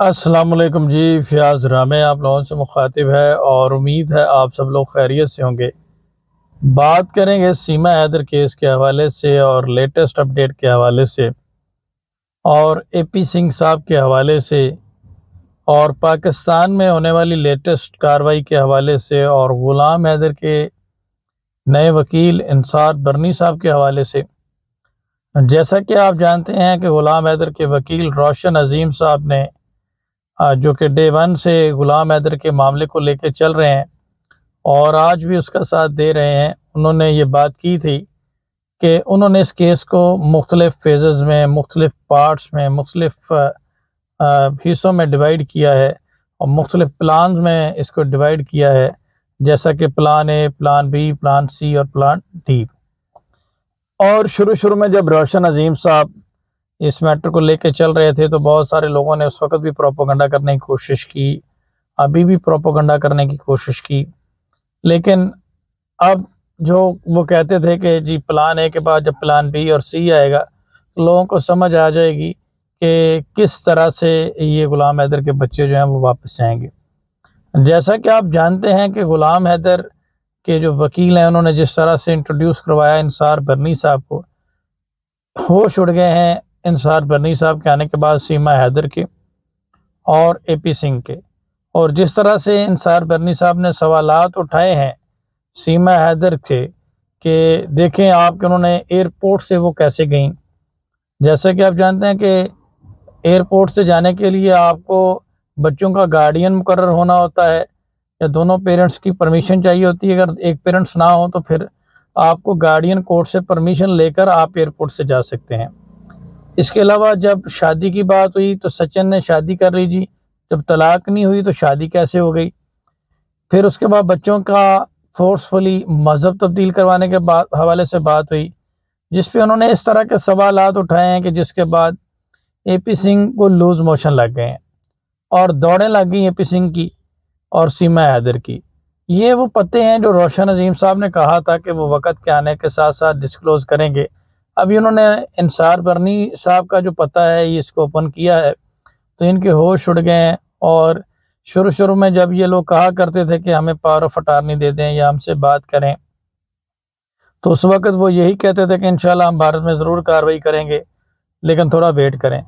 السلام علیکم جی، فیاض رامے آپ لوگوں سے مخاطب ہے اور امید ہے آپ سب لوگ خیریت سے ہوں گے۔ بات کریں گے سیما حیدر کیس کے حوالے سے اور لیٹسٹ اپڈیٹ کے حوالے سے اور اے پی سنگھ صاحب کے حوالے سے اور پاکستان میں ہونے والی لیٹسٹ کارروائی کے حوالے سے اور غلام حیدر کے نئے وکیل انصار برنی صاحب کے حوالے سے۔ جیسا کہ آپ جانتے ہیں کہ غلام حیدر کے وکیل روشن عظیم صاحب نے جو کہ ڈے ون سے غلام حیدر کے معاملے کو لے کے چل رہے ہیں اور آج بھی اس کا ساتھ دے رہے ہیں، انہوں نے یہ بات کی تھی کہ انہوں نے اس کیس کو مختلف فیزز میں، مختلف پارٹس میں، مختلف حصوں میں ڈیوائیڈ کیا ہے اور مختلف پلانز میں اس کو ڈیوائیڈ کیا ہے، جیسا کہ plan a, plan be, plan سی اور پلان ڈی۔ اور شروع میں جب روشن عظیم صاحب اس میٹر کو لے کے چل رہے تھے تو بہت سارے لوگوں نے اس وقت بھی پروپیگنڈا کرنے کی کوشش کی، ابھی بھی پروپیگنڈا کرنے کی کوشش کی، لیکن اب جو وہ کہتے تھے کہ جی پلان اے کے بعد جب پلان بی اور سی آئے گا تو لوگوں کو سمجھ آ جائے گی کہ کس طرح سے یہ غلام حیدر کے بچے جو ہیں وہ واپس آئیں گے۔ جیسا کہ آپ جانتے ہیں کہ غلام حیدر کے جو وکیل ہیں انہوں نے جس طرح سے انٹروڈیوس کروایا انصار برنی صاحب کو، ہوش اڑ گئے ہیں انصار برنی صاحب کے آنے کے بعد سیما حیدر کے اور اے پی سنگھ کے، اور جس طرح سے انصار برنی صاحب نے سوالات اٹھائے ہیں سیما حیدر کے کہ دیکھیں آپ کہ انہوں نے ایئرپورٹ سے وہ کیسے گئیں۔ جیسا کہ آپ جانتے ہیں کہ ایئرپورٹ سے جانے کے لیے آپ کو بچوں کا گارڈین مقرر ہونا ہوتا ہے یا دونوں پیرنٹس کی پرمیشن چاہیے ہوتی ہے، اگر ایک پیرنٹس نہ ہو تو پھر آپ کو گارڈین کورٹ سے پرمیشن لے کر آپ ایئرپورٹ سے جا سکتے ہیں۔ اس کے علاوہ جب شادی کی بات ہوئی تو سچن نے شادی کر لی جی، جب طلاق نہیں ہوئی تو شادی کیسے ہو گئی؟ پھر اس کے بعد بچوں کا فورسفلی مذہب تبدیل کروانے کے حوالے سے بات ہوئی، جس پہ انہوں نے اس طرح کے سوالات اٹھائے ہیں کہ جس کے بعد اے پی سنگھ کو لوز موشن لگ گئے ہیں اور دوڑیں لگ گئی اے پی سنگھ کی اور سیما حیدر کی۔ یہ وہ پتے ہیں جو روشن عظیم صاحب نے کہا تھا کہ وہ وقت کے آنے کے ساتھ ساتھ ڈسکلوز کریں گے۔ ابھی انہوں نے انصار برنی صاحب کا جو پتہ ہے یہ اس کو اوپن کیا ہے تو ان کے ہوش اڑ گئے ہیں، اور شروع میں جب یہ لوگ کہا کرتے تھے کہ ہمیں پاور آف اٹارنی دے دیں یا ہم سے بات کریں تو اس وقت وہ یہی کہتے تھے کہ انشاءاللہ ہم بھارت میں ضرور کارروائی کریں گے لیکن تھوڑا ویٹ کریں۔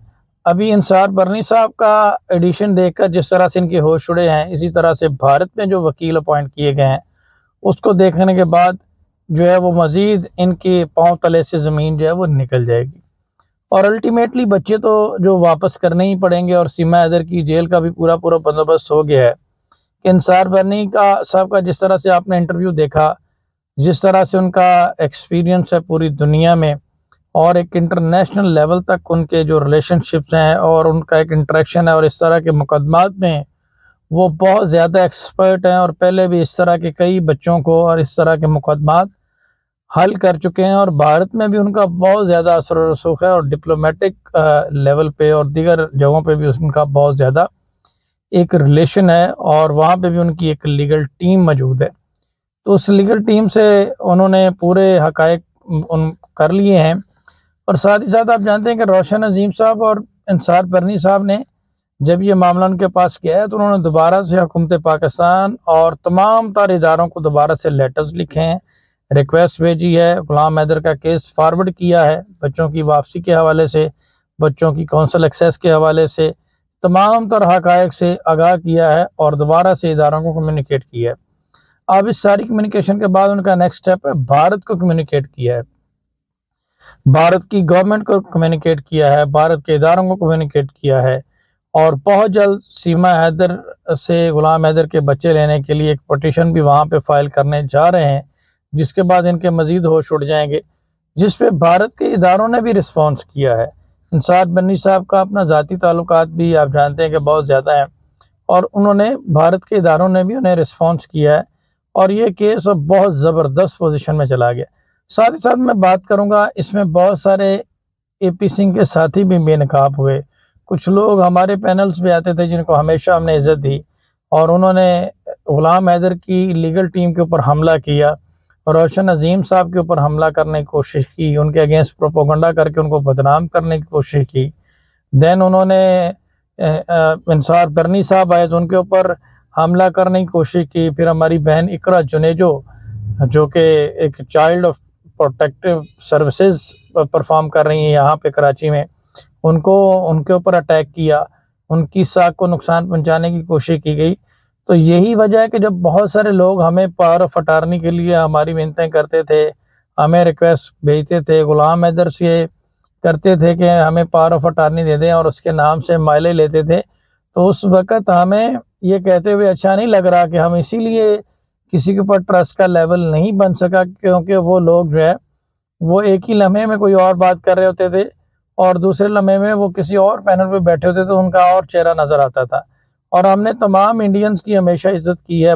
ابھی انصار برنی صاحب کا ایڈیشن دیکھ کر جس طرح سے ان کے ہوش اڑے ہیں، اسی طرح سے بھارت میں جو وکیل اپوائنٹ کیے گئے ہیں اس کو دیکھنے کے بعد جو ہے وہ مزید ان کے پاؤں تلے سے زمین جو ہے وہ نکل جائے گی، اور الٹیمیٹلی بچے تو جو واپس کرنے ہی پڑیں گے۔ اور سیما حیدر کی جیل کا بھی پورا بندوبست ہو گیا ہے کہ انصار برنی صاحب کا جس طرح سے آپ نے انٹرویو دیکھا، جس طرح سے ان کا ایکسپیرینس ہے پوری دنیا میں اور ایک انٹرنیشنل لیول تک ان کے جو ریلیشن شپس ہیں اور ان کا ایک انٹریکشن ہے، اور اس طرح کے مقدمات میں وہ بہت زیادہ ایکسپرٹ ہیں اور پہلے بھی اس طرح کے کئی بچوں کو اور اس طرح کے مقدمات حل کر چکے ہیں، اور بھارت میں بھی ان کا بہت زیادہ اثر و رسوخ ہے اور ڈپلومیٹک لیول پہ اور دیگر جگہوں پہ بھی ان کا بہت زیادہ ایک ریلیشن ہے، اور وہاں پہ بھی ان کی ایک لیگل ٹیم موجود ہے۔ تو اس لیگل ٹیم سے انہوں نے پورے حقائق کر لیے ہیں، اور ساتھ ہی ساتھ آپ جانتے ہیں کہ روشن عظیم صاحب اور انصار برنی صاحب نے جب یہ معاملہ ان کے پاس گیا ہے تو انہوں نے دوبارہ سے حکومت پاکستان اور تمام تر اداروں کو دوبارہ سے لیٹرز لکھے ہیں، ریکویسٹ بھیجی ہے، غلام حیدر کا کیس فارورڈ کیا ہے، بچوں کی واپسی کے حوالے سے، بچوں کی کونسل ایکسیس کے حوالے سے، تمام تر حقائق سے آگاہ کیا ہے اور دوبارہ سے اداروں کو کمیونیکیٹ کیا ہے۔ اب اس ساری کمیونیکیشن کے بعد ان کا نیکسٹ سٹیپ ہے بھارت کو کمیونیکیٹ کیا ہے، بھارت کی گورنمنٹ کو کمیونیکیٹ کیا ہے، بھارت کے اداروں کو کمیونیکیٹ کیا ہے، اور بہت جلد سیما حیدر سے غلام حیدر کے بچے لینے کے لیے ایک پٹیشن بھی وہاں پہ فائل کرنے جا رہے ہیں، جس کے بعد ان کے مزید ہوش اڑ جائیں گے، جس پہ بھارت کے اداروں نے بھی رسپانس کیا ہے۔ انصار برنی صاحب کا اپنا ذاتی تعلقات بھی آپ جانتے ہیں کہ بہت زیادہ ہیں، اور انہوں نے بھارت کے اداروں نے بھی انہیں رسپانس کیا ہے، اور یہ کیس اب بہت زبردست پوزیشن میں چلا گیا۔ ساتھ ہی ساتھ میں بات کروں گا، اس میں بہت سارے اے پی سنگھ کے ساتھی بھی بے نقاب ہوئے، کچھ لوگ ہمارے پینلز پہ آتے تھے جن کو ہمیشہ ہم نے عزت دی، اور انہوں نے غلام حیدر کی لیگل ٹیم کے اوپر حملہ کیا، روشن عظیم صاحب کے اوپر حملہ کرنے کی کوشش کی، ان کے اگینسٹ پروپیگنڈا کر کے ان کو بدنام کرنے کی کوشش کی۔ دین انہوں نے انصار برنی صاحب آئے تو ان کے اوپر حملہ کرنے کی کوشش کی. پھر ہماری بہن اقرا جنیجو جو کہ ایک child of protective services perform کر رہی ہیں یہاں پہ کراچی میں، ان کے اوپر اٹیک کیا، ان کی ساکھ کو نقصان پہنچانے کی کوشش کی گئی. تو یہی وجہ ہے کہ جب بہت سارے لوگ ہمیں پاور آف اٹارنی کے لیے ہماری منتیں کرتے تھے، ہمیں ریکویسٹ بھیجتے تھے، غلام حیدر سے کرتے تھے کہ ہمیں پاور آف اٹارنی دے دیں اور اس کے نام سے مائلے لیتے تھے، تو اس وقت ہمیں یہ کہتے ہوئے اچھا نہیں لگ رہا کہ ہم اسی لیے کسی کے اوپر ٹرسٹ کا لیول نہیں بن سکا، کیونکہ وہ لوگ جو ہے وہ ایک ہی لمحے میں کوئی اور بات کر رہے ہوتے تھے اور دوسرے لمحے میں وہ کسی اور پینل پہ بیٹھے ہوتے تو ان کا اور چہرہ نظر آتا تھا. اور ہم نے تمام انڈینز کی ہمیشہ عزت کی ہے،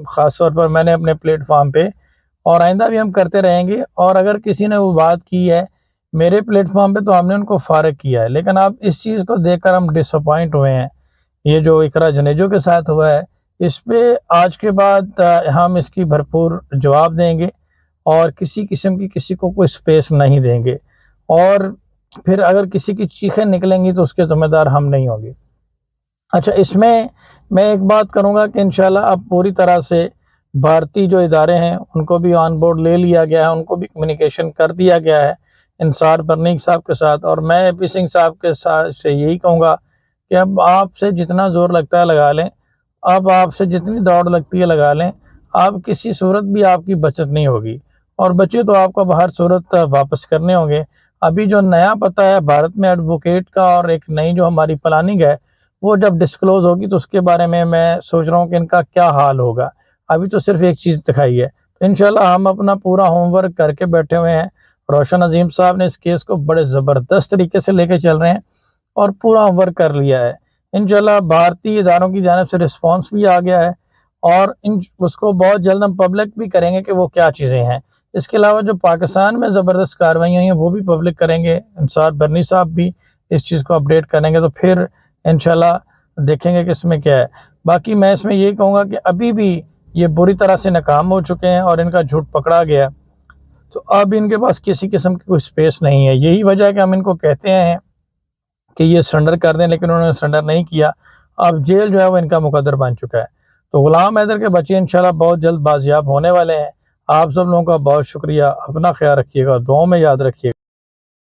خاص طور پر میں نے اپنے پلیٹ فارم پہ، اور آئندہ بھی ہم کرتے رہیں گے. اور اگر کسی نے وہ بات کی ہے میرے پلیٹ فارم پہ تو ہم نے ان کو فارغ کیا ہے. لیکن اب اس چیز کو دیکھ کر ہم ڈس اپوائنٹ ہوئے ہیں، یہ جو اقرا جنیجو کے ساتھ ہوا ہے، اس پہ آج کے بعد ہم اس کی بھرپور جواب دیں گے اور کسی قسم کی کسی کو کوئی سپیس نہیں دیں گے. اور پھر اگر کسی کی چیخیں نکلیں گی تو اس کے ذمہ دار ہم نہیں ہوں گے. اچھا، اس میں میں ایک بات کروں گا کہ انشاءاللہ اب پوری طرح سے بھارتی جو ادارے ہیں ان کو بھی آن بورڈ لے لیا گیا ہے، ان کو بھی کمیونیکیشن کر دیا گیا ہے انصار برنی صاحب کے ساتھ. اور میں اے پی سنگھ صاحب کے ساتھ سے یہی کہوں گا کہ اب آپ سے جتنا زور لگتا ہے لگا لیں، اب آپ سے جتنی دوڑ لگتی ہے لگا لیں، اب کسی صورت بھی آپ کی بچت نہیں ہوگی، اور بچے تو آپ کو ہر صورت واپس کرنے ہوں گے. ابھی جو نیا پتہ ہے بھارت میں ایڈوکیٹ کا اور ایک نئی جو ہماری پلاننگ ہے وہ جب ڈسکلوز ہوگی تو اس کے بارے میں سوچ رہا ہوں کہ ان کا کیا حال ہوگا. ابھی تو صرف ایک چیز دکھائی ہے. انشاءاللہ ہم اپنا پورا ہوم ورک کر کے بیٹھے ہوئے ہیں. روشن عظیم صاحب نے اس کیس کو بڑے زبردست طریقے سے لے کے چل رہے ہیں اور پورا ہوم ورک کر لیا ہے. انشاءاللہ بھارتی اداروں کی جانب سے رسپانس بھی آ گیا ہے اور اس کو بہت جلد ہم پبلک بھی کریں گے کہ وہ کیا چیزیں ہیں. اس کے علاوہ جو پاکستان میں زبردست کارروائیاں ہیں وہ بھی پبلک کریں گے. انصار برنی صاحب بھی اس چیز کو اپڈیٹ کریں گے، تو پھر انشاءاللہ دیکھیں گے کہ اس میں کیا ہے. باقی میں اس میں یہ کہوں گا کہ ابھی بھی یہ بری طرح سے ناکام ہو چکے ہیں اور ان کا جھوٹ پکڑا گیا، تو اب ان کے پاس کسی قسم کی کوئی سپیس نہیں ہے. یہی وجہ ہے کہ ہم ان کو کہتے ہیں کہ یہ سرنڈر کر دیں، لیکن انہوں نے سرنڈر نہیں کیا. اب جیل جو ہے وہ ان کا مقدر بن چکا ہے. تو غلام حیدر کے بچے انشاءاللہ بہت جلد بازیاب ہونے والے ہیں. آپ سب لوگوں کا بہت شکریہ. اپنا خیال رکھیے گا، دعاؤں میں یاد رکھیے گا.